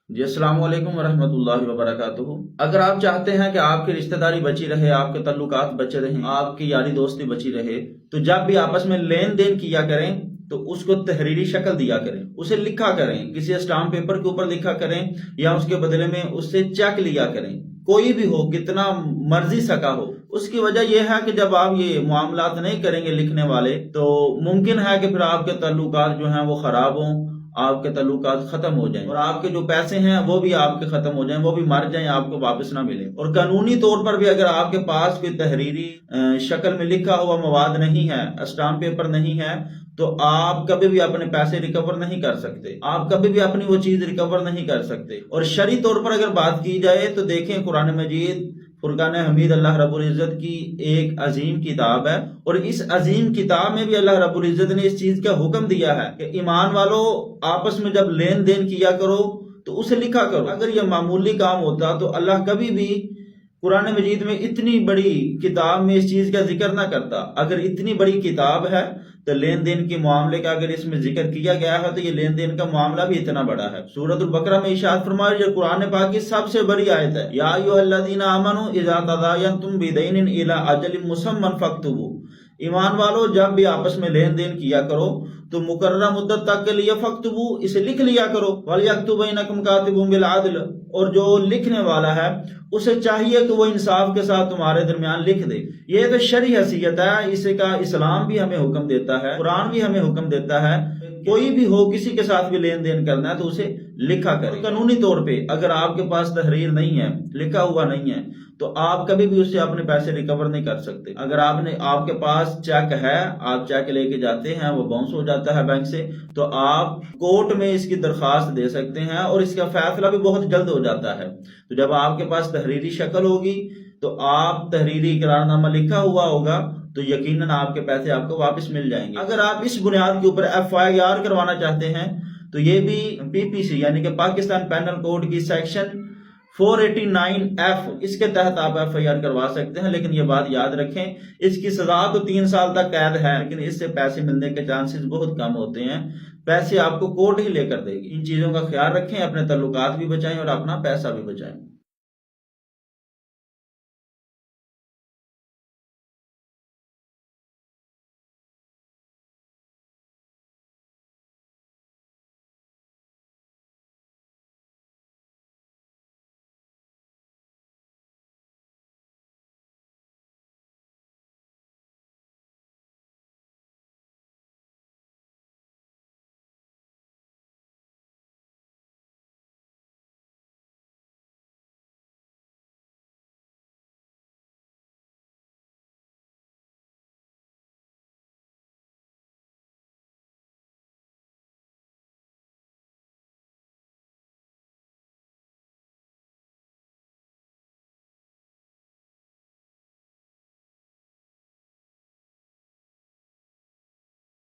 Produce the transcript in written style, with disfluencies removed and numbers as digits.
جی السلام علیکم ورحمۃ اللہ وبرکاتہ۔ اگر آپ چاہتے ہیں کہ آپ کی رشتہ داری بچی رہے، آپ کے تعلقات بچے رہیں، آپ کی یاری دوستی بچی رہے، تو جب بھی آپس میں لین دین کیا کریں تو اس کو تحریری شکل دیا کریں، اسے لکھا کریں، کسی اسٹامپ پیپر کے اوپر لکھا کریں یا اس کے بدلے میں اس سے چیک لیا کریں، کوئی بھی ہو، کتنا مرضی سکا ہو۔ اس کی وجہ یہ ہے کہ جب آپ یہ معاملات نہیں کریں گے لکھنے والے، تو ممکن ہے کہ پھر آپ کے تعلقات جو ہیں وہ خراب ہوں، آپ کے تعلقات ختم ہو جائیں، اور آپ کے جو پیسے ہیں وہ بھی آپ کے ختم ہو جائیں، وہ بھی مر جائیں، آپ کو واپس نہ ملے۔ اور قانونی طور پر بھی اگر آپ کے پاس کوئی تحریری شکل میں لکھا ہوا مواد نہیں ہے، اسٹامپ پیپر نہیں ہے، تو آپ کبھی بھی اپنے پیسے ریکور نہیں کر سکتے، آپ کبھی بھی اپنی وہ چیز ریکور نہیں کر سکتے۔ اور شرعی طور پر اگر بات کی جائے تو دیکھیں، قرآن مجید فرقان حمید اللہ رب العزت کی ایک عظیم کتاب ہے، اور اس عظیم کتاب میں بھی اللہ رب العزت نے اس چیز کا حکم دیا ہے کہ ایمان والو آپس میں جب لین دین کیا کرو تو اسے لکھا کرو۔ اگر یہ معمولی کام ہوتا تو اللہ کبھی بھی قرآن مجید میں اتنی بڑی کتاب میں اس چیز کا ذکر نہ کرتا۔ اگر اتنی بڑی کتاب ہے تو لین دین کے معاملے کا اگر اس میں ذکر کیا گیا ہے تو یہ لین دین کا معاملہ بھی اتنا بڑا ہے۔ سورۃ البقرہ میں ارشاد فرمایا، جو قرآن پاک کی سب سے بڑی آیت ہے، یا ایھا الذین آمنوا اذا تداینتم بدین الی اجل مسمى فاکتبوا، ایمان والو جب بھی آپس میں لین دین کیا کرو تو مقررہ مدت تک کے لیے فاکتبوا، اسے لکھ لیا کرو، ولیکتب بینکم کاتب بالعدل، اور جو لکھنے والا ہے اسے چاہیے کہ وہ انصاف کے ساتھ تمہارے درمیان لکھ دے۔ یہ تو شرعی حیثیت ہے، اسے کا اسلام بھی ہمیں حکم دیتا ہے، قرآن بھی ہمیں حکم دیتا ہے، کوئی بھی ہو کسی کے ساتھ بھی لین دین کرنا ہے تو اسے لکھا کرے۔ قانونی طور پہ اگر آپ کے پاس تحریر نہیں ہے، لکھا ہوا نہیں ہے، تو آپ کبھی بھی اس سے اپنے پیسے ریکور نہیں کر سکتے۔ اگر آپ کے پاس چیک ہے، آپ چیک لے کے جاتے ہیں، وہ باؤنس ہو جاتا ہے بینک سے، تو آپ کورٹ میں اس کی درخواست دے سکتے ہیں اور اس کا فیصلہ بھی بہت جلد ہو جاتا ہے۔ تو جب آپ کے پاس تحریری شکل ہوگی تو آپ تحریری اقرار نامہ لکھا ہوا ہوگا تو یقیناً آپ کے پیسے آپ کو واپس مل جائیں گے۔ اگر آپ اس بنیاد کے اوپر FIR کروانا چاہتے ہیں تو یہ بھی PPC یعنی کہ پاکستان پینل کوڈ کی سیکشن 489F، اس کے تحت آپ FIR کروا سکتے ہیں، لیکن یہ بات یاد رکھیں اس کی سزا تو 3 سال تک قید ہے، لیکن اس سے پیسے ملنے کے چانسز بہت کم ہوتے ہیں، پیسے آپ کو کورٹ ہی لے کر دے گی۔ ان چیزوں کا خیال رکھیں، اپنے تعلقات بھی بچائیں اور اپنا پیسہ بھی بچائیں۔